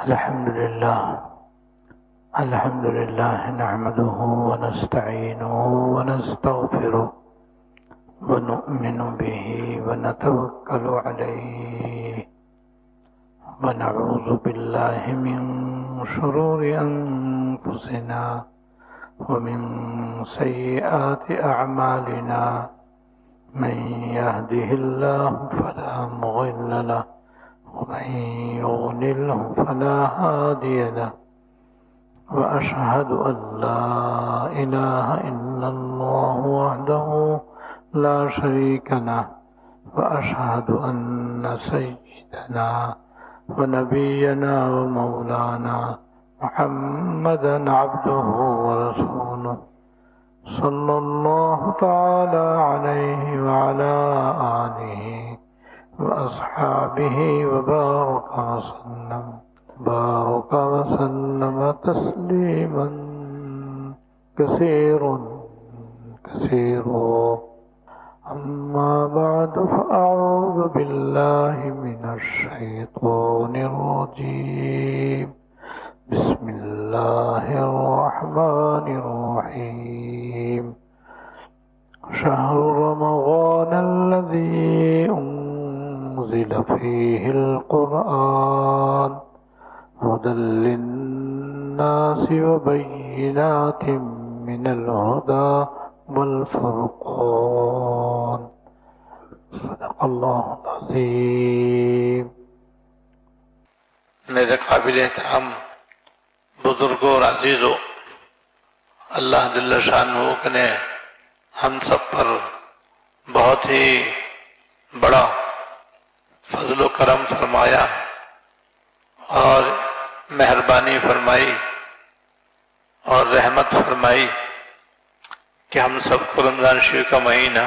الحمد لله نحمده ونستعينه ونستغفره ونؤمن به ونتوكل عليه ونعوذ بالله من شرور أنفسنا ومن سيئات أعمالنا من يهده الله فلا مضل له ومن يضلله فلا هادي له وأشهد أن لا إله إلا الله وحده لا شريك له وأشهد أن سيدنا ونبينا ومولانا محمدا عبده ورسوله صلى الله تعالى عليه وعلى آله وأصحابه وبارك وسلم تسليما كثيرا أما بعد فأعوذ بالله من الشيطان الرجيم بسم الله الرحمن الرحيم شهر رمضان الذي أنزل فيه القرآن هدى للناس وبينات من الهدى والفرقان صدق اللہ العظیم۔ میرے قابل احترام بزرگوں اور عزیزوں، اللہ جل شانہ نے ہم سب پر بہت ہی بڑا فضل و کرم فرمایا اور مہربانی فرمائی اور رحمت فرمائی کہ ہم سب کو رمضان شریف کا مہینہ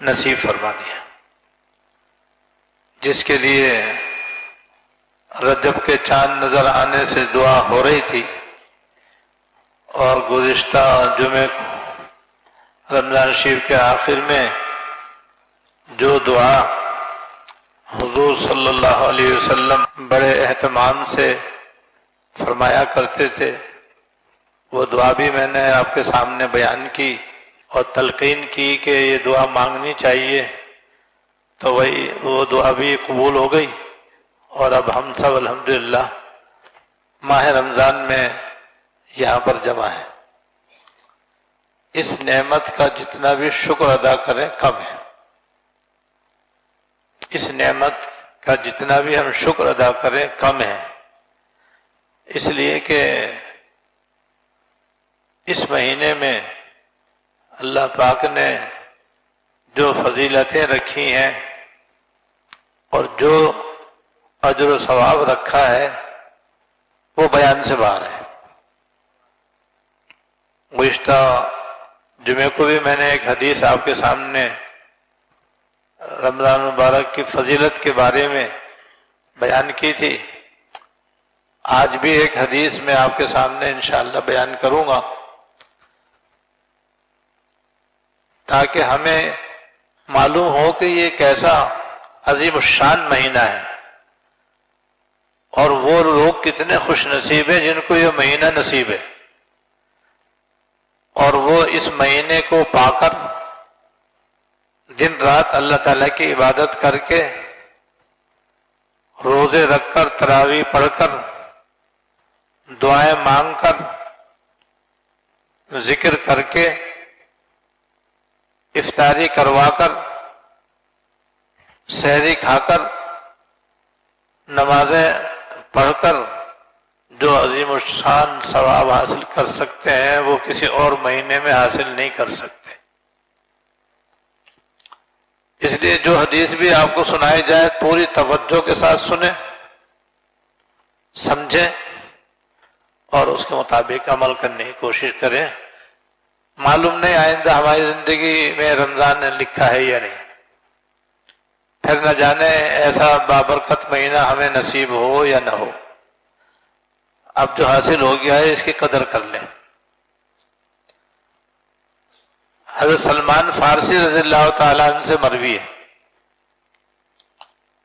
نصیب فرما دیا، جس کے لیے رجب کے چاند نظر آنے سے دعا ہو رہی تھی، اور گزشتہ جمعے کو رمضان شریف کے آخر میں جو دعا حضور صلی اللہ علیہ وسلم بڑے اہتمام سے فرمایا کرتے تھے، وہ دعا بھی میں نے آپ کے سامنے بیان کی اور تلقین کی کہ یہ دعا مانگنی چاہیے، تو وہ دعا بھی قبول ہو گئی، اور اب ہم سب الحمدللہ ماہ رمضان میں یہاں پر جمع ہیں۔ اس نعمت کا جتنا بھی شکر ادا کریں کم ہے، اس نعمت کا جتنا بھی ہم شکر ادا کریں کم ہے، اس لیے کہ اس مہینے میں اللہ پاک نے جو فضیلتیں رکھی ہیں اور جو اجر و ثواب رکھا ہے وہ بیان سے باہر ہے۔ گزشتہ جمعے کو بھی میں نے ایک حدیث آپ کے سامنے رمضان مبارک کی فضیلت کے بارے میں بیان کی تھی، آج بھی ایک حدیث میں آپ کے سامنے انشاءاللہ بیان کروں گا، تاکہ ہمیں معلوم ہو کہ یہ کیسا عظیم الشان مہینہ ہے، اور وہ لوگ کتنے خوش نصیب ہیں جن کو یہ مہینہ نصیب ہے، اور وہ اس مہینے کو پا کر دن رات اللہ تعالیٰ کی عبادت کر کے، روزے رکھ کر، تراویح پڑھ کر، دعائیں مانگ کر، ذکر کر کے، افطاری کروا کر، سحری کھا کر، نمازیں پڑھ کر جو عظیم الشان ثواب حاصل کر سکتے ہیں وہ کسی اور مہینے میں حاصل نہیں کر سکتے۔ اس لیے جو حدیث بھی آپ کو سنائی جائے پوری توجہ کے ساتھ سنیں، سمجھیں اور اس کے مطابق عمل کرنے کی کوشش کریں۔ معلوم نہیں آئندہ ہماری زندگی میں رمضان نے لکھا ہے یا نہیں، پھر نہ جانے ایسا بابرکت مہینہ ہمیں نصیب ہو یا نہ ہو۔ اب جو حاصل ہو گیا ہے اس کی قدر کر لیں۔ حضرت سلمان فارسی رضی اللہ تعالیٰ عنہ سے مروی ہے،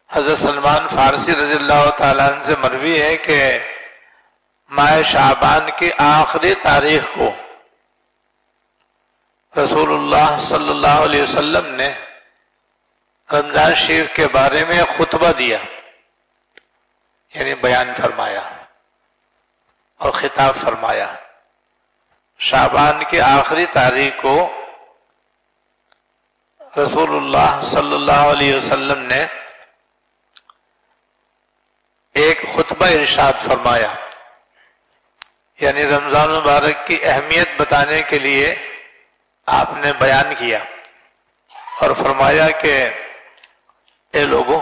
حضرت سلمان فارسی رضی اللہ تعالیٰ عنہ سے مروی ہے کہ ماہ شعبان کی آخری تاریخ کو رسول اللہ صلی اللہ علیہ وسلم نے رمضان شریف کے بارے میں خطبہ دیا، یعنی بیان فرمایا اور خطاب فرمایا۔ شعبان کی آخری تاریخ کو رسول اللہ صلی اللہ علیہ وسلم نے ایک خطبہ ارشاد فرمایا، یعنی رمضان مبارک کی اہمیت بتانے کے لیے آپ نے بیان کیا اور فرمایا کہ اے لوگوں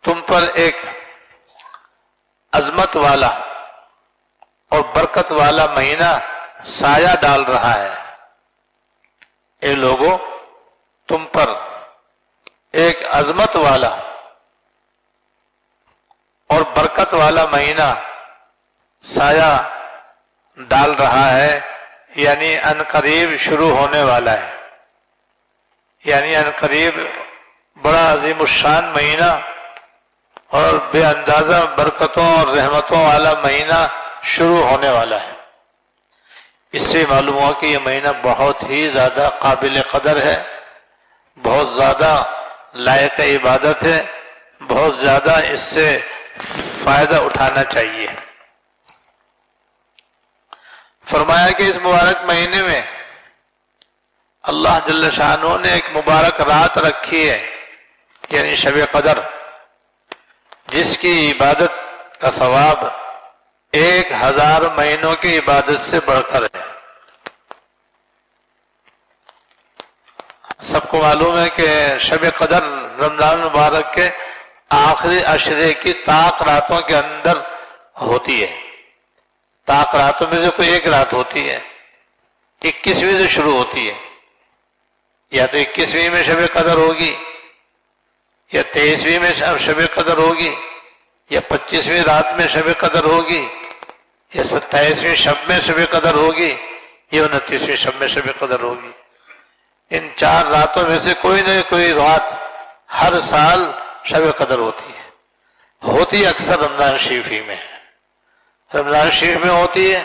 تم پر ایک عظمت والا اور برکت والا مہینہ سایہ ڈال رہا ہے۔ اے لوگوں تم پر ایک عظمت والا اور برکت والا مہینہ سایہ ڈال رہا ہے، یعنی ان قریب شروع ہونے والا ہے، یعنی ان قریب بڑا عظیم الشان مہینہ اور بے اندازہ برکتوں اور رحمتوں والا مہینہ شروع ہونے والا ہے۔ اس سے معلوم ہوا کہ یہ مہینہ بہت ہی زیادہ قابل قدر ہے، بہت زیادہ لائق عبادت ہے، بہت زیادہ اس سے فائدہ اٹھانا چاہیے۔ فرمایا کہ اس مبارک مہینے میں اللہ جل شانہ نے ایک مبارک رات رکھی ہے، یعنی شب قدر، جس کی عبادت کا ثواب 1000 مہینوں کی عبادت سے بڑھ کر ہے۔ سب کو معلوم ہے کہ شب قدر رمضان مبارک کے آخری عشرے کی طاق راتوں کے اندر ہوتی ہے۔ طاق راتوں میں سے کوئی ایک رات ہوتی ہے، 21ویں سے شروع ہوتی ہے، یا تو 21ویں میں شب قدر ہوگی، یا 23ویں میں شب قدر ہوگی، یا 25ویں رات میں شب قدر ہوگی، یا 27ویں شب میں شب قدر ہوگی، یا 29ویں شب میں شب قدر ہوگی۔ ان 4 راتوں میں سے کوئی نہ کوئی رات ہر سال شب قدر ہوتی ہے اکثر رمضان شریف ہی میں، رمضان شریف میں ہوتی ہے،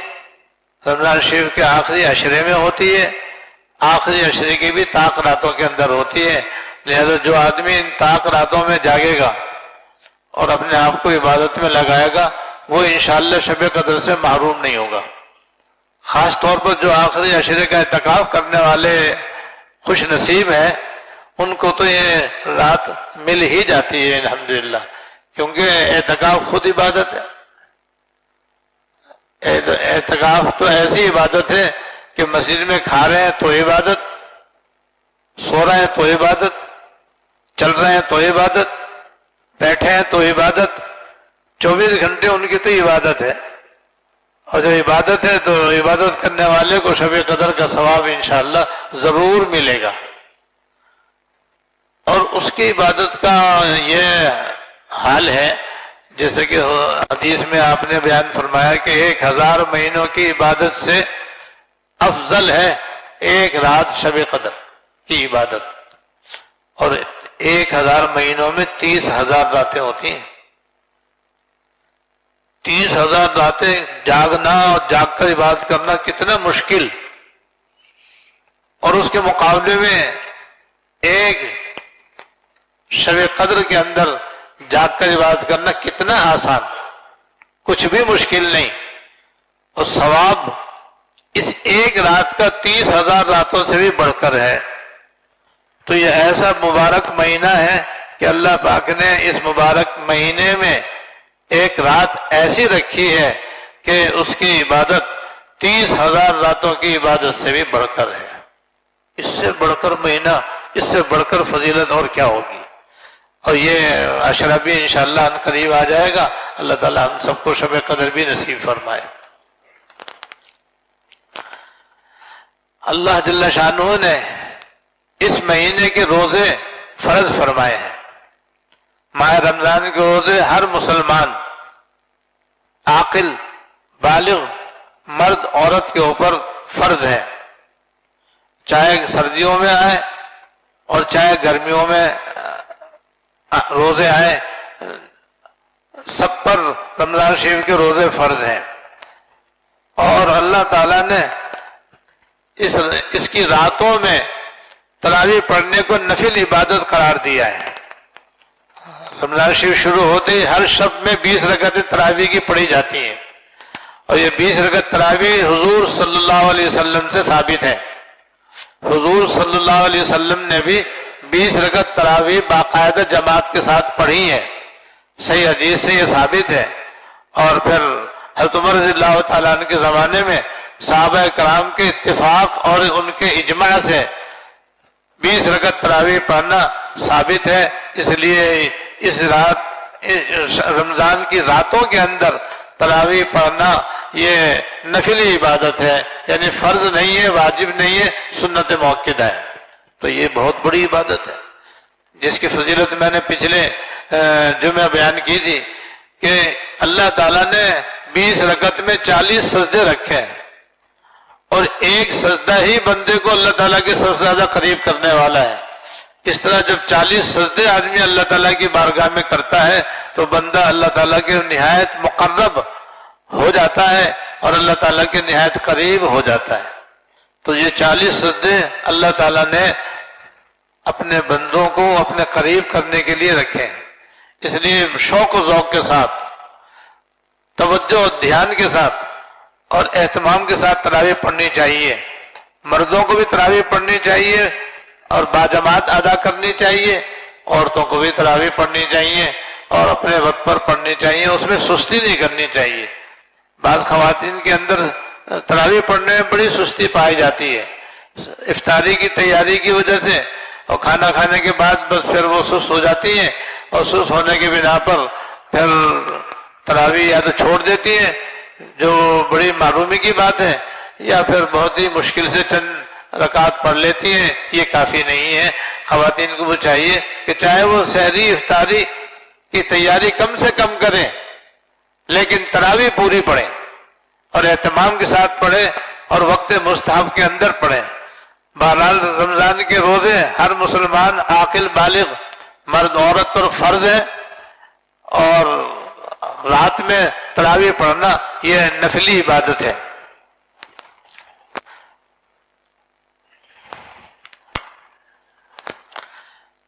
رمضان شریف کے آخری عشرے میں ہوتی ہے، آخری عشرے کی بھی طاق راتوں کے اندر ہوتی ہے۔ لہذا جو آدمی ان طاق راتوں میں جاگے گا اور اپنے آپ کو عبادت میں لگائے گا، وہ انشاءاللہ شب قدر سے محروم نہیں ہوگا۔ خاص طور پر جو آخری عشرے کا اعتکاف کرنے والے خوش نصیب ہیں، ان کو تو یہ رات مل ہی جاتی ہے الحمدللہ، کیونکہ اعتکاف خود عبادت ہے۔ اعتکاف تو ایسی عبادت ہے کہ مسجد میں کھا رہے ہیں تو عبادت، سو رہے ہیں تو عبادت، چل رہے ہیں تو عبادت، بیٹھے ہیں تو عبادت، 24 گھنٹے ان کی تو عبادت ہے۔ اور جو عبادت ہے تو عبادت کرنے والے کو شب قدر کا ثواب انشاءاللہ ضرور ملے گا۔ اور اس کی عبادت کا یہ حال ہے جیسے کہ حدیث میں آپ نے بیان فرمایا کہ 1000 مہینوں کی عبادت سے افضل ہے ایک رات شب قدر کی عبادت، اور 1000 مہینوں میں 30,000 راتیں ہوتی ہیں۔ 30,000 راتیں جاگنا اور جاگ کر عبادت کرنا کتنا مشکل، اور اس کے مقابلے میں ایک شب قدر کے اندر جاگ کر عبادت کرنا کتنا آسان، کچھ بھی مشکل نہیں، اور ثواب اس ایک رات کا 30,000 راتوں سے بھی بڑھ کر ہے۔ تو یہ ایسا مبارک مہینہ ہے کہ اللہ پاک نے اس مبارک مہینے میں ایک رات ایسی رکھی ہے کہ اس کی عبادت 30,000 راتوں کی عبادت سے بھی بڑھ کر ہے۔ اس سے بڑھ کر مہینہ، اس سے بڑھ کر فضیلت اور کیا ہوگی؟ اور یہ عشرہ بھی انشاءاللہ ان قریب آ جائے گا۔ اللہ تعالی ہم سب کو شب قدر بھی نصیب فرمائے۔ اللہ جل شانہ نے اس مہینے کے روزے فرض فرمائے ہیں۔ ماہ رمضان کے روزے ہر مسلمان عاقل بالغ مرد عورت کے اوپر فرض ہے، چاہے سردیوں میں آئے اور چاہے گرمیوں میں روزے آئے، سب پر رمضان شریف کے روزے فرض ہیں، اور اللہ تعالیٰ نے اس کی راتوں میں تراویح پڑھنے کو نفل عبادت قرار دیا ہے۔ رمضان شریف شروع ہوتے ہی ہر شب میں 20 رکعتیں تراویح کی پڑھی جاتی ہیں، اور یہ 20 رکعت تراویح حضور صلی اللہ علیہ وسلم سے ثابت ہے۔ حضور صلی اللہ علیہ وسلم نے بھی 20 رکعت تراویح باقاعدہ جماعت کے ساتھ پڑھی ہے، صحیح حدیث سے یہ ثابت ہے۔ اور پھر حضرت عمر رضی اللہ تعالیٰ عنہ کے زمانے میں صحابہ کرام کے اتفاق اور ان کے اجماع سے 20 رکعت تراویح پڑھنا ثابت ہے۔ اس لیے اس رمضان کی راتوں کے اندر تراویح پڑھنا یہ نفلی عبادت ہے، یعنی فرض نہیں ہے، واجب نہیں ہے، سنت مؤکدہ ہے۔ تو یہ بہت بڑی عبادت ہے جس کی فضیلت میں نے پچھلے جمعہ بیان کی تھی کہ اللہ تعالیٰ نے 20 رکعت میں 40 سجدے رکھے ہیں، اور ایک سجدہ ہی بندے کو اللہ تعالیٰ کے سب سے زیادہ قریب کرنے والا ہے۔ اس طرح جب 40 سجدے آدمی اللہ تعالیٰ کی بارگاہ میں کرتا ہے تو بندہ اللہ تعالیٰ کے نہایت مقرب ہو جاتا ہے اور اللہ تعالیٰ کے نہایت قریب ہو جاتا ہے۔ تو یہ 40 سجدے اللہ تعالیٰ نے اپنے بندوں کو اپنے قریب کرنے کے لیے رکھے ہیں، اس لیے شوق و ذوق کے ساتھ، توجہ اور دھیان کے ساتھ اور اہتمام کے ساتھ تراویح پڑھنی چاہیے۔ مردوں کو بھی تراویح پڑھنی چاہیے اور باجماعت ادا کرنی چاہیے، عورتوں کو بھی تراویح پڑھنی چاہیے اور اپنے وقت پر پڑھنی چاہیے، اس میں سستی نہیں کرنی چاہیے۔ بعض خواتین کے اندر تراویح پڑھنے میں بڑی سستی پائی جاتی ہے، افطاری کی تیاری کی وجہ سے، اور کھانا کھانے کے بعد بس پھر وہ سست ہو جاتی ہیں، اور سست ہونے کی بنا پر پھر تراویح یا تو چھوڑ دیتی ہیں، جو بڑی معلومی کی بات ہے، یا پھر بہت ہی مشکل سے چند رکعت پڑھ لیتی ہیں۔ یہ کافی نہیں ہے، خواتین کو وہ چاہیے کہ چاہے وہ سحری افطاری کی تیاری کم سے کم کریں لیکن تراویح پوری پڑھیں اور اہتمام کے ساتھ پڑھیں اور وقت مستحب کے اندر پڑھیں۔ بہرحال رمضان کے روزے ہر مسلمان عاقل بالغ مرد عورت پر فرض ہے، اور رات میں تراویح پڑھنا یہ نفلی عبادت ہے۔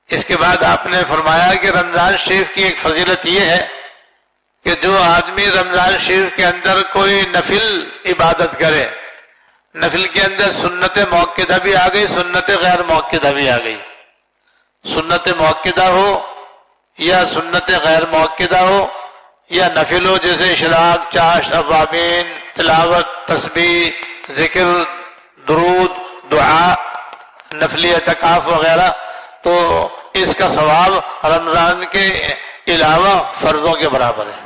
اس کے بعد آپ نے فرمایا کہ رمضان شریف کی ایک فضیلت یہ ہے کہ جو آدمی رمضان شریف کے اندر کوئی نفل عبادت کرے، نفل کے اندر سنت مؤکدہ بھی آ گئی، سنت غیر مؤکدہ بھی آ گئی، سنت مؤکدہ ہو یا سنت غیر مؤکدہ ہو یا نفل ہو، جیسے اشراق، چاشت، اوابین، تلاوت، تسبیح، ذکر، درود، دعا، نفلی اعتکاف وغیرہ، تو اس کا ثواب رمضان کے علاوہ فرضوں کے برابر ہے،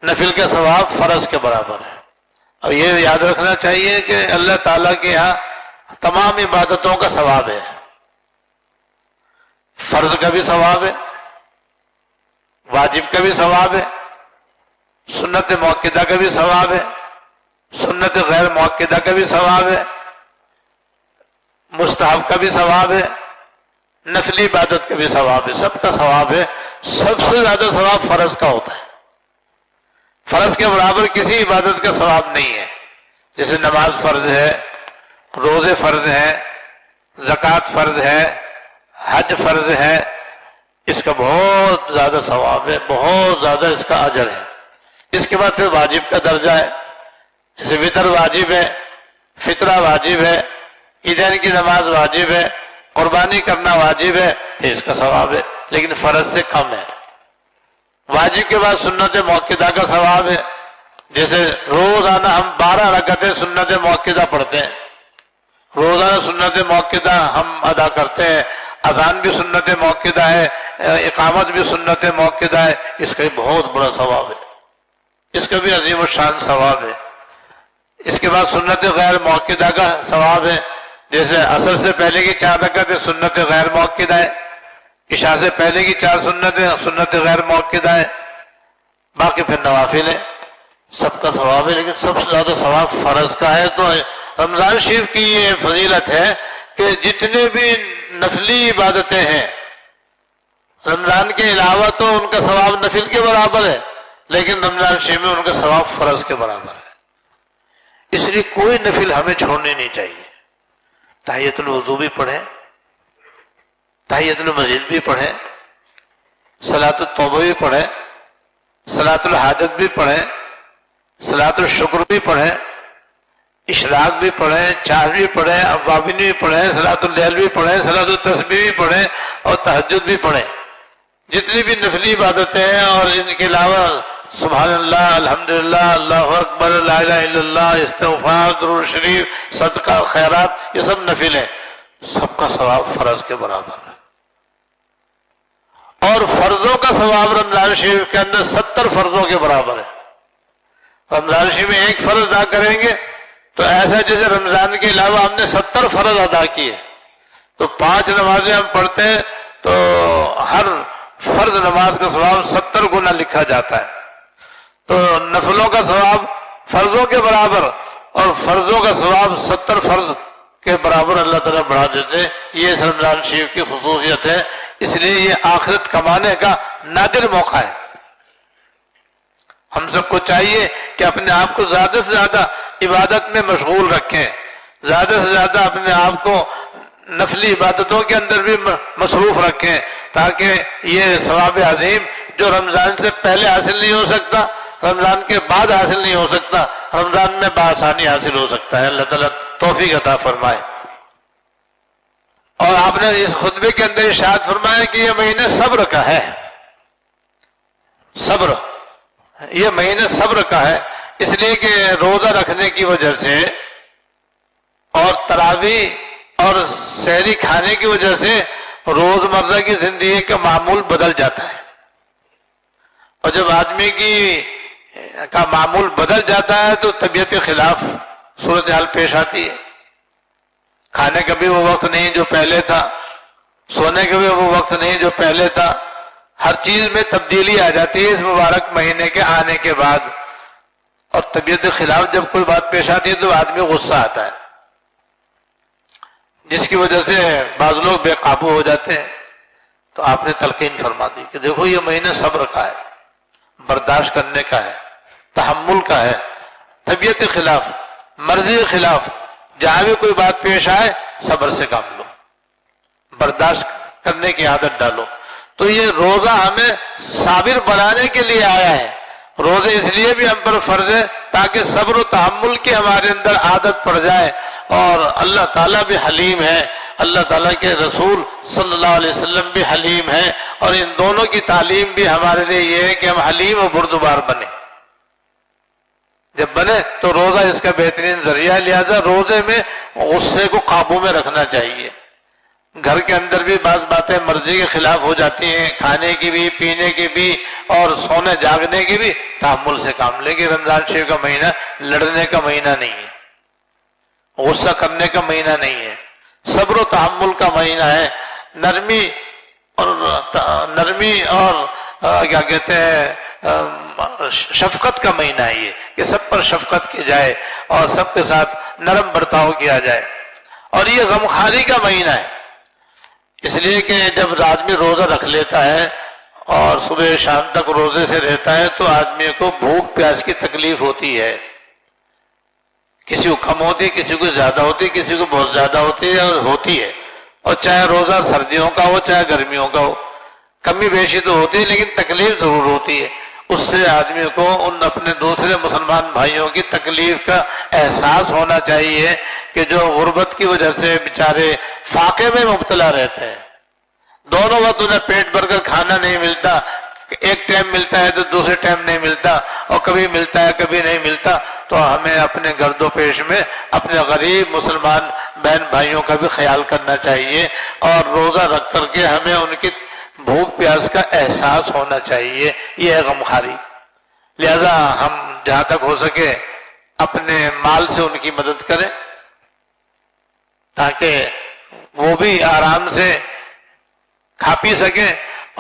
نفل کا ثواب فرض کے برابر ہے۔ اور یہ یاد رکھنا چاہیے کہ اللہ تعالیٰ کے یہاں تمام عبادتوں کا ثواب ہے، فرض کا بھی ثواب ہے، واجب کا بھی ثواب ہے، سنت مؤکدہ کا بھی ثواب ہے، سنت غیر مؤکدہ کا بھی ثواب ہے، مستحب کا بھی ثواب ہے، نفلی عبادت کا بھی ثواب ہے، سب کا ثواب ہے۔ سب سے زیادہ ثواب فرض کا ہوتا ہے، فرض کے برابر کسی عبادت کا ثواب نہیں ہے۔ جیسے نماز فرض ہے، روزے فرض ہیں، زکوٰۃ فرض ہے، حج فرض ہے، اس کا بہت زیادہ ثواب ہے، بہت زیادہ اس کا اجر ہے۔ اس کے بعد پھر واجب کا درجہ ہے، جیسے وتر واجب ہے، فطرہ واجب ہے، عیدین کی نماز واجب ہے، قربانی کرنا واجب ہے، پھر اس کا ثواب ہے، لیکن فرض سے کم ہے۔ واجب کے بعد سنت مؤکدہ کا ثواب ہے، جیسے روزانہ ہم 12 رکعتیں سنت مؤکدہ پڑھتے ہیں، روزانہ سنت مؤکدہ ہم ادا کرتے ہیں، اذان بھی سنت مؤکدہ ہے، اقامت بھی سنت مؤکدہ ہے، اس کا بھی بہت بڑا ثواب ہے، اس کا بھی عظیم الشان ثواب ہے۔ اس کے بعد سنت غیر مؤکدہ کا ثواب ہے، جیسے عصر سے پہلے کی 4 رکعتیں سنت غیر مؤکدہ ہے، عشاء سے پہلے کی 4 سنتیں سنت غیر مؤکدہ ہے، باقی پھر نوافل ہے، سب کا ثواب ہے، لیکن سب سے زیادہ ثواب فرض کا ہے۔ تو رمضان شریف کی یہ فضیلت ہے کہ جتنے بھی نفلی عبادتیں ہیں رمضان کے علاوہ تو ان کا ثواب نفل کے برابر ہے، لیکن رمضان شریف میں ان کا ثواب فرض کے برابر ہے۔ اس لیے کوئی نفل ہمیں چھوڑنی نہیں چاہیے۔ تحیۃ الوضو بھی پڑھیں، تحیۃ المسجد بھی پڑھیں، صلاۃ التوبہ بھی پڑھیں، صلاۃ الحاجت بھی پڑھیں، صلاۃ الشکر بھی پڑھیں، اشراق بھی پڑھیں، چار بھی پڑھیں، اوابین بھی پڑھیں، صلاۃ اللیل بھی پڑھیں، صلاۃ التسبیح بھی پڑھیں اور تہجد بھی پڑھیں۔ جتنی بھی نفلی عبادتیں ہیں اور ان کے علاوہ سبحان اللہ، الحمدللہ، اللہ اکبر، لا الہ الا اللہ، استغفار، درود شریف، صدقہ، خیرات، یہ سب نفل ہیں، سب کا ثواب فرض کے برابر ہے۔ اور فرضوں کا ثواب رمضان شریف کے اندر 70 فرضوں کے برابر ہے۔ رمضان شریف میں ایک فرض ادا کریں گے تو ایسا جیسے رمضان کے علاوہ ہم نے 70 فرض ادا کیے۔ تو 5 نمازیں ہم پڑھتے ہیں تو ہر فرض نماز کا ثواب 70 گنا لکھا جاتا ہے۔ تو نفلوں کا ثواب فرضوں کے برابر اور فرضوں کا ثواب 70 فرض کے برابر اللہ تعالیٰ بڑھا دیتے ہیں۔ یہ رمضان شریف کی خصوصیت ہے، اس لیے یہ آخرت کمانے کا نادر موقع ہے۔ ہم سب کو چاہیے کہ اپنے آپ کو زیادہ سے زیادہ عبادت میں مشغول رکھیں، زیادہ سے زیادہ اپنے آپ کو نفلی عبادتوں کے اندر بھی مصروف رکھیں، تاکہ یہ ثواب عظیم جو رمضان سے پہلے حاصل نہیں ہو سکتا، رمضان کے بعد حاصل نہیں ہو سکتا، رمضان میں بآسانی حاصل ہو سکتا ہے۔ اللہ تعالیٰ توفیق عطا فرمائے۔ اور آپ نے اس خطبے کے اندر ارشاد فرمایا کہ یہ مہینہ صبر کا ہے، صبر، یہ مہینہ صبر کا ہے، اس لیے کہ روزہ رکھنے کی وجہ سے اور تراویح اور سحری کھانے کی وجہ سے روزمرہ کی زندگی کا معمول بدل جاتا ہے، اور جب آدمی کا معمول بدل جاتا ہے تو طبیعت کے خلاف صورتحال پیش آتی ہے۔ کھانے کا بھی وہ وقت نہیں جو پہلے تھا، سونے کا بھی وہ وقت نہیں جو پہلے تھا، ہر چیز میں تبدیلی آ جاتی ہے اس مبارک مہینے کے آنے کے بعد، اور طبیعت کے خلاف جب کوئی بات پیش آتی ہے تو آدمی غصہ آتا ہے، جس کی وجہ سے بعض لوگ بے قابو ہو جاتے ہیں۔ تو آپ نے تلقین فرما دی کہ دیکھو یہ مہینہ صبر کا ہے، برداشت کرنے کا ہے، تحمل کا ہے، طبیعت کے خلاف، مرضی کے خلاف جہاں بھی کوئی بات پیش آئے صبر سے کام لو، برداشت کرنے کی عادت ڈالو۔ تو یہ روزہ ہمیں صابر بنانے کے لیے آیا ہے، روزے اس لیے بھی ہم پر فرض ہے تاکہ صبر و تحمل کی ہمارے اندر عادت پڑ جائے، اور اللہ تعالیٰ بھی حلیم ہے، اللہ تعالیٰ کے رسول صلی اللہ علیہ وسلم بھی حلیم ہے، اور ان دونوں کی تعلیم بھی ہمارے لیے یہ ہے کہ ہم حلیم و بردبار بنیں۔ جب بنے تو روزہ اس کا بہترین ذریعہ ہے، لہذا روزے میں غصے کو قابو میں رکھنا چاہیے۔ گھر کے اندر بھی بعض باتیں مرضی کے خلاف ہو جاتی ہیں، کھانے کی بھی، پینے کی بھی، اور سونے جاگنے کی بھی، تحمل سے کام لے۔ کہ رمضان شریف کا مہینہ لڑنے کا مہینہ نہیں ہے، غصہ کرنے کا مہینہ نہیں ہے، صبر و تحمل کا مہینہ ہے، نرمی اور کیا کہتے ہیں شفقت کا مہینہ ہے، یہ کہ سب پر شفقت کی جائے اور سب کے ساتھ نرم برتاؤ کیا جائے۔ اور یہ غمخواری کا مہینہ ہے، اس لیے کہ جب آدمی روزہ رکھ لیتا ہے اور صبح شام تک روزے سے رہتا ہے تو آدمی کو بھوک پیاس کی تکلیف ہوتی ہے، کسی کو کم ہوتی ہے، کسی کو زیادہ ہوتی ہے، کسی کو بہت زیادہ ہوتی ہے، اور چاہے روزہ سردیوں کا ہو چاہے گرمیوں کا ہو، کمی بیشی تو ہوتی ہے لیکن تکلیف ضرور ہوتی ہے۔ اس سے آدمی کو ان اپنے دوسرے مسلمان بھائیوں کی تکلیف کا احساس ہونا چاہیے کہ جو غربت کی وجہ سے بیچارے فاقے میں مبتلا رہتے ہیں، دونوں وقت انہیں پیٹ بھر کر کھانا نہیں ملتا، ایک ٹائم ملتا ہے تو دوسرے ٹائم نہیں ملتا، اور کبھی ملتا ہے کبھی نہیں ملتا، تو ہمیں اپنے گرد و پیش میں اپنے غریب مسلمان بہن بھائیوں کا بھی خیال کرنا چاہیے، اور روزہ رکھ کر کے ہمیں ان کی بھوک پیاس کا احساس ہونا چاہیے۔ یہ ہے غمخواری۔ لہذا ہم جہاں تک ہو سکے اپنے مال سے ان کی مدد کریں تاکہ وہ بھی آرام سے کھا پی سکیں،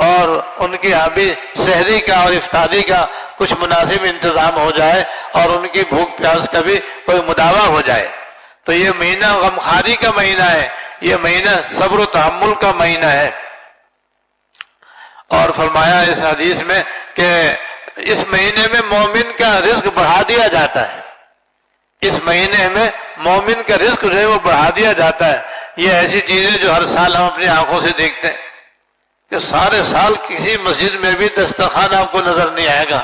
اور ان کے یہاں بھی سحری کا اور افطاری کا کچھ مناسب انتظام ہو جائے، اور ان کی بھوک پیاس کا بھی کوئی مداوع ہو جائے۔ تو یہ مہینہ غمخواری کا مہینہ ہے، یہ مہینہ صبر و تحمل کا مہینہ ہے۔ اور فرمایا اس حدیث میں کہ اس مہینے میں مومن کا رزق بڑھا دیا جاتا ہے، اس مہینے میں مومن کا رزق جو ہے وہ بڑھا دیا جاتا ہے۔ یہ ایسی چیزیں جو ہر سال ہم اپنی آنکھوں سے دیکھتے ہیں کہ سارے سال کسی مسجد میں بھی دسترخوان آپ کو نظر نہیں آئے گا،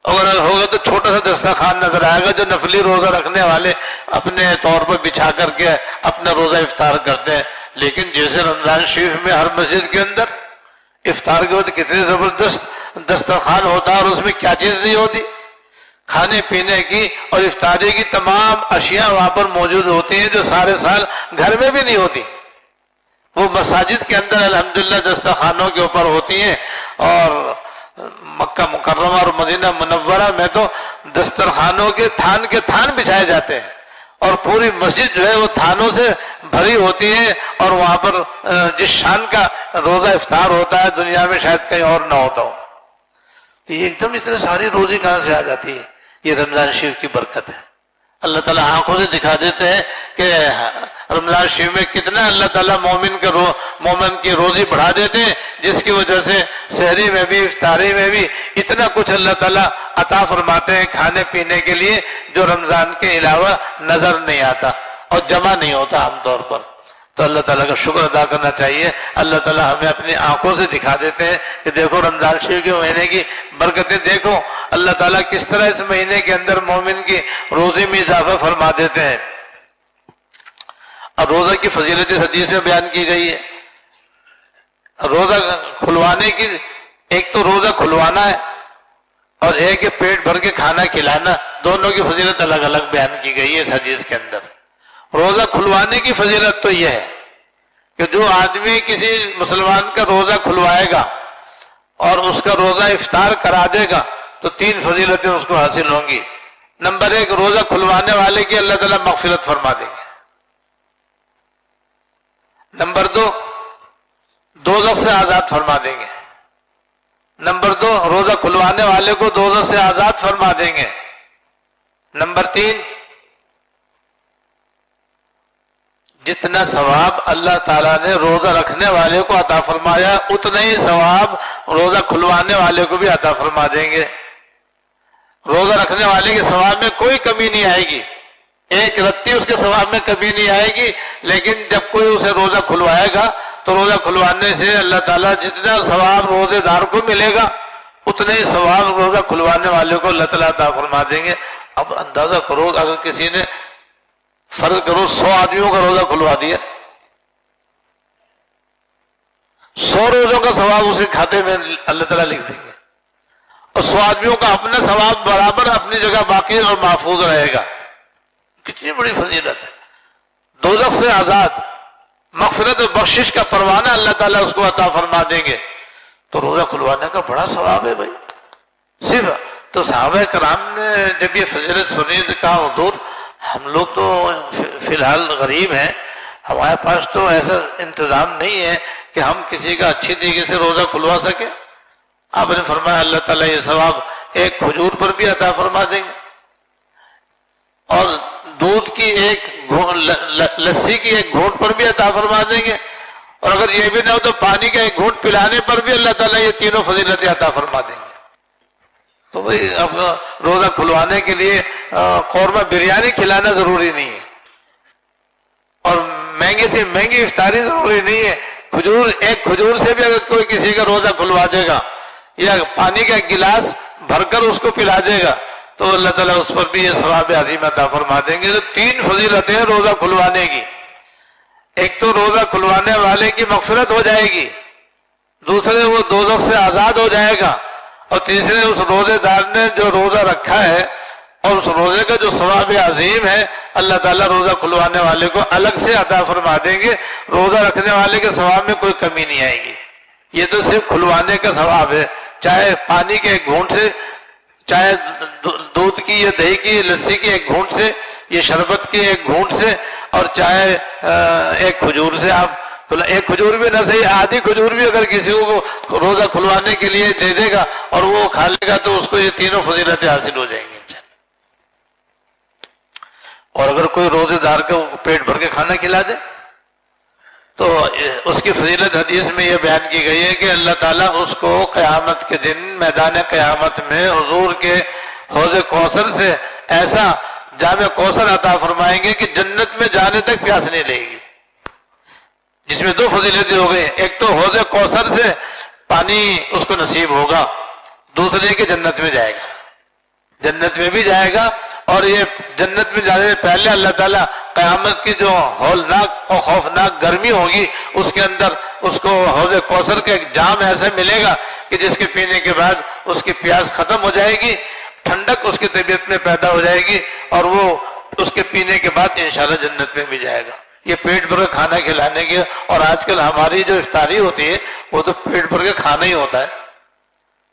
اگر ہوگا تو چھوٹا سا دسترخوان نظر آئے گا جو نفلی روزہ رکھنے والے اپنے طور پر بچھا کر کے اپنا روزہ افطار کرتے ہیں۔ لیکن جیسے رمضان شریف میں ہر مسجد کے اندر افطار کے وقت کتنے زبردست دسترخوان ہوتا ہے، اور اس میں کیا چیز نہیں ہوتی، کھانے پینے کی اور افطاری کی تمام اشیاء وہاں پر موجود ہوتی ہیں جو سارے سال گھر میں بھی نہیں ہوتی، وہ مساجد کے اندر الحمدللہ دسترخوانوں کے اوپر ہوتی ہیں۔ اور مکہ مکرمہ اور مدینہ منورہ میں تو دسترخوانوں کے تھان بچھائے جاتے ہیں، اور پوری مسجد جو ہے وہ تھانوں سے بھری ہوتی ہے، اور وہاں پر جس شان کا روزہ افطار ہوتا ہے دنیا میں شاید کہیں اور نہ ہوتا ہو۔ تو یہ ایک دم اتنے ساری روزی کہاں سے آ جاتی ہے؟ یہ رمضان شریف کی برکت ہے۔ اللہ تعالیٰ آنکھوں سے دکھا دیتے ہیں کہ رمضان شریف میں کتنا اللہ تعالیٰ مومن کی روزی بڑھا دیتے ہیں، جس کی وجہ سے سحری میں بھی افطاری میں بھی اتنا کچھ اللہ تعالیٰ عطا فرماتے ہیں کھانے پینے کے لیے، جو رمضان کے علاوہ نظر نہیں آتا اور جمع نہیں ہوتا عام طور پر۔ تو اللہ تعالیٰ کا شکر ادا کرنا چاہیے۔ اللہ تعالیٰ ہمیں اپنی آنکھوں سے دکھا دیتے ہیں کہ دیکھو رمضان شریف کے مہینے کی برکتیں دیکھو، اللہ تعالیٰ کس طرح اس مہینے کے اندر مومن کی روزی میں اضافہ فرما دیتے ہیں۔ اب روزہ کی فضیلت اس حدیث میں بیان کی گئی ہے۔ روزہ کھلوانے کی، ایک تو روزہ کھلوانا ہے اور ایک ہے پیٹ بھر کے کھانا کھلانا، دونوں کی فضیلت الگ الگ بیان کی گئی ہے اس حدیث کے اندر۔ روزہ کھلوانے کی فضیلت تو یہ ہے کہ جو آدمی کسی مسلمان کا روزہ کھلوائے گا اور اس کا روزہ افطار کرا دے گا تو 3 فضیلتیں اس کو حاصل ہوں گی۔ نمبر 1، روزہ کھلوانے والے کی اللہ تعالیٰ مغفرت فرما دیں گے۔ نمبر 2، دوزخ سے آزاد فرما دیں گے۔ نمبر 2، روزہ کھلوانے والے کو دوزخ سے آزاد فرما دیں گے۔ نمبر 3، جتنا ثواب اللہ تعالیٰ نے روزہ رکھنے والے کو عطا فرمایا اتنا ہی ثواب روزہ کھلوانے والے کو بھی عطا فرما دیں گے۔ روزہ رکھنے والے کے ثواب میں کوئی کمی نہیں آئے گی، ایک رتی اس کے ثواب میں کمی نہیں آئے گی، لیکن جب کوئی اسے روزہ کھلوائے گا تو روزہ کھلوانے سے اللہ تعالیٰ جتنا ثواب روزے دار کو ملے گا اتنے ہی ثواب روزہ کھلوانے والے کو اللہ تعالیٰ عطا فرما دیں گے۔ اب اندازہ کرو، اگر کسی نے فرض کرو 100 آدمیوں کا روزہ کھلوا دیا، 100 روزوں کا ثواب اسے کھاتے میں اللہ تعالیٰ لکھ دیں گے، اور 100 آدمیوں کا اپنا ثواب برابر اپنی جگہ باقی اور محفوظ رہے گا۔ کتنی بڑی فضیلت ہے۔ دوزخ سے آزاد، مغفرت و بخشش کا پروانہ اللہ تعالیٰ اس کو عطا فرما دیں گے۔ تو روزہ کھلوانے کا بڑا ثواب ہے بھائی۔ صرف تو صحابہ کرام نے جب یہ فضیلت سنی تو کہا حضور ہم لوگ تو فی الحال غریب ہیں، ہمارے پاس تو ایسا انتظام نہیں ہے کہ ہم کسی کا اچھی طریقے سے روزہ کھلوا سکیں۔ آپ نے فرمایا اللہ تعالیٰ یہ ثواب ایک کھجور پر بھی عطا فرما دیں گے، اور دودھ کی لسی کی ایک گھونٹ پر بھی عطا فرما دیں گے، اور اگر یہ بھی نہ ہو تو پانی کا ایک گھونٹ پلانے پر بھی اللہ تعالیٰ یہ تینوں فضیلتیں عطا فرما دیں گے۔ تو بھائی اب روزہ کھلوانے کے لیے قورمہ بریانی کھلانا ضروری نہیں ہے، اور مہنگی سے مہنگی افطاری ضروری نہیں ہے۔ ایک کھجور سے بھی اگر کوئی کسی کا روزہ کھلوا دے گا یا پانی کا ایک گلاس بھر کر اس کو پلا دے گا تو اللہ تعالیٰ اس پر بھی یہ ثواب عظیم عطا فرما دیں گے۔ تو 3 فضیلتیں روزہ کھلوانے کی، ایک تو روزہ کھلوانے والے کی مغفرت ہو جائے گی، دوسرے وہ دوزخ سے آزاد ہو جائے گا، اور تیسرے اس روزے دار نے جو روزہ رکھا ہے اور اس روزے کا جو ثواب عظیم ہے اللہ تعالیٰ روزہ کھلوانے والے کو الگ سے عطا فرما دیں گے۔ روزہ رکھنے والے کے ثواب میں کوئی کمی نہیں آئے گی۔ یہ تو صرف کھلوانے کا ثواب ہے، چاہے پانی کے ایک گھونٹ سے، چاہے دودھ کی یا دہی کی لسی کی ایک گھونٹ سے، یہ شربت کی ایک گھونٹ سے، اور چاہے ایک کھجور سے۔ آپ ایک کھجور بھی نہ صحیح، آدھی کھجور بھی اگر کسی کو روزہ کھلوانے کے لیے دے دے گا اور وہ کھا لے گا تو اس کو یہ تینوں فضیلتیں حاصل ہو جائیں گی۔ اور اگر کوئی روزے دار کو پیٹ بھر کے کھانا کھلا دے تو اس کی فضیلت حدیث میں یہ بیان کی گئی ہے کہ اللہ تعالیٰ اس کو قیامت کے دن میدان قیامت میں حضور کے حوض کوثر سے ایسا جام کوثر عطا فرمائیں گے کہ جنت میں جانے تک پیاس نہیں لگے گی، جس میں دو فضیلتیں ہو گئی، ایک تو حوض کوثر سے پانی اس کو نصیب ہوگا، دوسرے کہ جنت میں جائے گا، جنت میں بھی جائے گا، اور یہ جنت میں جانے سے پہلے اللہ تعالیٰ قیامت کی جو ہولناک اور خوفناک گرمی ہوگی اس کے اندر اس کو حوض کوثر کا ایک جام ایسا ملے گا کہ جس کے پینے کے بعد اس کی پیاس ختم ہو جائے گی، ٹھنڈک اس کی طبیعت میں پیدا ہو جائے گی، اور وہ اس کے پینے کے بعد انشاءاللہ جنت میں بھی جائے گا۔ یہ پیٹ بھر کے کھانا کھلانے کے، اور آج کل ہماری جو افطاری ہوتی ہے وہ تو پیٹ بھر کے کھانا ہی ہوتا ہے،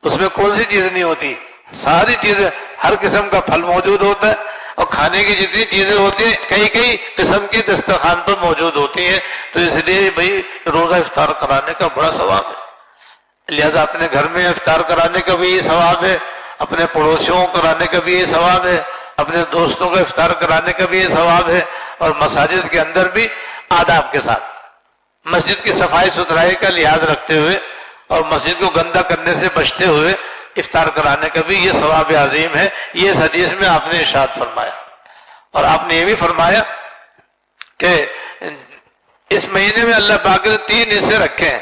اس میں کون سی چیز نہیں ہوتی، ساری چیزیں، ہر قسم کا پھل موجود ہوتا ہے، اور کھانے کی جتنی چیزیں ہوتی ہیں کئی قسم کی دسترخوان پر موجود ہوتی ہیں، تو اس لیے بھائی روزہ افطار کرانے کا بڑا ثواب ہے، لہذا اپنے گھر میں افطار کرانے کا بھی یہ ثواب ہے، اپنے پڑوسیوں کو کرانے کا بھی یہ ثواب ہے، اپنے دوستوں کو افطار کرانے کا بھی یہ ثواب ہے، اور مساجد کے اندر بھی آداب کے ساتھ مسجد کی صفائی ستھرائی کا لحاظ رکھتے ہوئے اور مسجد کو گندا کرنے سے بچتے ہوئے افطار کرانے کا بھی یہ ثواب عظیم ہے۔ یہ اس حدیث میں آپ نے ارشاد فرمایا، اور آپ نے یہ بھی فرمایا کہ اس مہینے میں اللہ پاک نے 3 حصے رکھے ہیں۔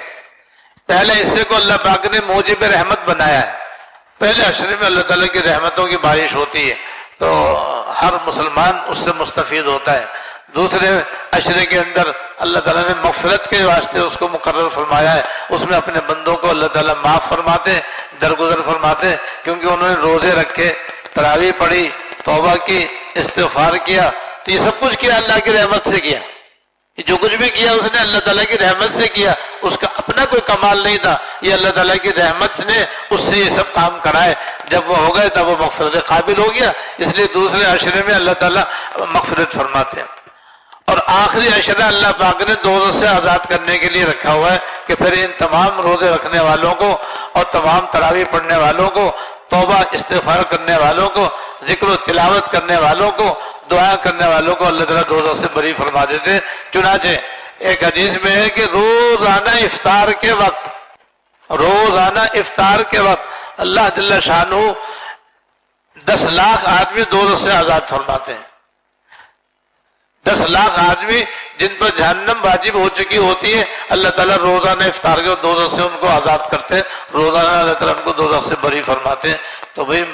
پہلے حصے کو اللہ پاک نے موجب رحمت بنایا ہے، پہلے عشرے میں اللہ تعالیٰ کی رحمتوں کی بارش ہوتی ہے تو ہر مسلمان اس سے مستفید ہوتا ہے۔ دوسرے عشرے کے اندر اللہ تعالیٰ نے مغفرت کے واسطے اس کو مقرر فرمایا ہے، اس میں اپنے بندوں کو اللہ تعالیٰ معاف فرماتے ہیں، درگزر فرماتے ہیں، کیونکہ انہوں نے روزے رکھے، تراویح پڑھی، توبہ کی، استغفار کیا، تو یہ سب کچھ کیا اللہ کی رحمت سے کیا، جو کچھ بھی کیا اس نے اللہ تعالیٰ کی رحمت سے کیا، اس کا اپنا کوئی کمال نہیں تھا، یہ اللہ تعالیٰ کی رحمت نے اس سے یہ سب کام کرائے، جب وہ ہو گئے تب وہ مغفرت قابل ہو گیا، اس لیے دوسرے عشرے میں اللہ تعالیٰ مغفرت فرماتے ہیں۔ اور آخری عشرہ اللہ پاک نے دوزخ سے آزاد کرنے کے لیے رکھا ہوا ہے کہ پھر ان تمام روزے رکھنے والوں کو اور تمام تراویح پڑھنے والوں کو، توبہ استغفار کرنے والوں کو، ذکر و تلاوت کرنے والوں کو، دعا کرنے والوں کو اللہ تعالیٰ دوزخ سے بری فرما دیتے ہیں۔ چنانچہ ایک حدیث میں ہے کہ روزانہ افطار کے وقت اللہ جل شانہ 10 لاکھ آدمی دوزخ سے آزاد فرماتے ہیں۔ 10 لاکھ آدمی جن پر جہنم واجب ہو چکی ہوتی ہے، اللہ تعالیٰ روزانہ افطار کے دوزخ سے ان کو آزاد کرتے ہیں، روزانہ اللہ تعالیٰ ان کو دوزخ سے بری فرماتے ہیں۔ تو بھئی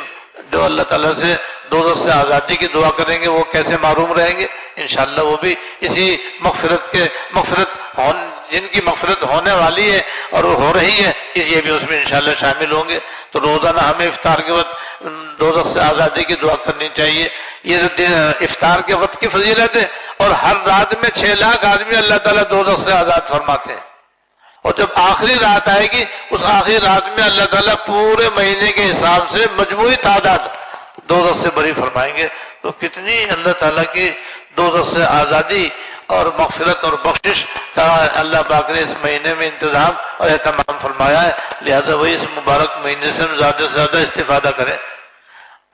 جو اللہ تعالیٰ سے دوزخ سے آزادی کی دعا کریں گے وہ کیسے معروم رہیں گے؟ انشاءاللہ وہ بھی اسی جن کی مغفرت ہونے والی ہے اور وہ ہو رہی ہے، یہ بھی اس میں انشاءاللہ شامل ہوں گے۔ تو روزانہ ہمیں افطار کے وقت دوزخ سے آزادی کی دعا کرنی چاہیے، یہ افطار کے وقت کی فضیلت ہے۔ اور ہر رات میں 6 لاکھ آدمی اللہ تعالیٰ دوزخ سے آزاد فرماتے ہیں، اور جب آخری رات آئے گی اس آخری رات میں اللہ تعالیٰ پورے مہینے کے حساب سے مجموعی تعداد دوزخ سے بری فرمائیں گے۔ تو کتنی اللہ تعالیٰ کی دوزخ سے آزادی اور مغفرت اور بخشش کا اللہ پاک نے اس مہینے میں انتظام اور اہتمام فرمایا ہے، لہذا وہی اس مبارک مہینے سے زیادہ سے زیادہ استفادہ کریں،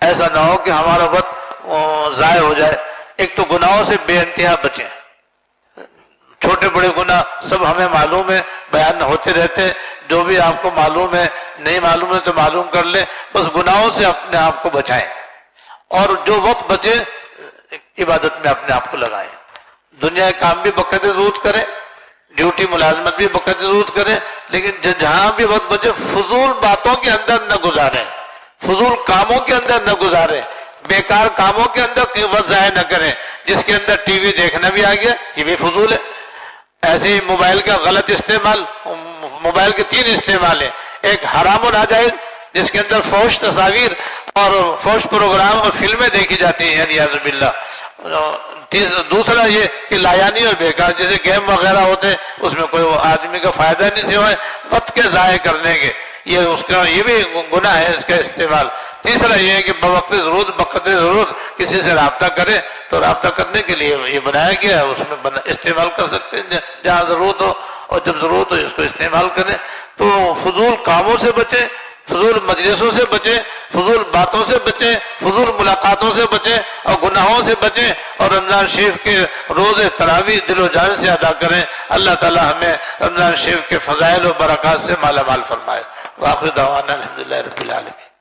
ایسا نہ ہو کہ ہمارا وقت ضائع ہو جائے۔ ایک تو گناہوں سے بے انتہا بچیں، چھوٹے بڑے گناہ سب ہمیں معلوم ہے، بیان ہوتے رہتے ہیں، جو بھی آپ کو معلوم ہے، نہیں معلوم ہے تو معلوم کر لیں، بس گناہوں سے اپنے آپ کو بچائیں، اور جو وقت بچے عبادت میں اپنے آپ کو لگائیں، دنیا کے کام بھی بقدر ضرورت کریں، ڈیوٹی ملازمت بھی بقدر ضرورت کریں، لیکن جہاں بھی وقت بچے فضول باتوں کے اندر نہ گزاریں، فضول کاموں کے اندر نہ گزاریں، بیکار کاموں کے اندر وقت ضائع نہ کریں۔ جس کے اندر ٹی وی دیکھنا بھی آ گیا یہ بھی فضول ہے، ایسے ہی موبائل کا غلط استعمال، موبائل کے 3 استعمال ہیں، ایک حرام و ناجائز جس کے اندر فحش تصاویر اور فحش پروگرام اور فلمیں دیکھی جاتی ہیں یعنی باللہ، دوسرا یہ کہ لایانی اور بیکار جیسے گیم وغیرہ ہوتے ہیں اس میں کوئی آدمی کا فائدہ نہیں سوائے وقت کے ضائع کرنے کے، یہ بھی گناہ ہے اس کا استعمال۔ تیسرا یہ ہے کہ بوقت بقدر ضرورت کسی سے رابطہ کرے تو رابطہ کرنے کے لیے یہ بنایا گیا ہے، اس میں استعمال کر سکتے ہیں جہاں ضرورت ہو، اور جب ضرورت ہو اس کو استعمال کریں۔ تو فضول کاموں سے بچیں، فضول مجلسوں سے بچیں، فضول باتوں سے بچیں، فضول ملاقاتوں سے بچیں اور گناہوں سے بچیں، اور رمضان شریف کے روزے تراویح دل و جان سے ادا کریں۔ اللہ تعالی ہمیں رمضان شریف کے فضائل و برکات سے مالا مال فرمائے۔ وآخر دعوانا الحمدللہ رب العالمین۔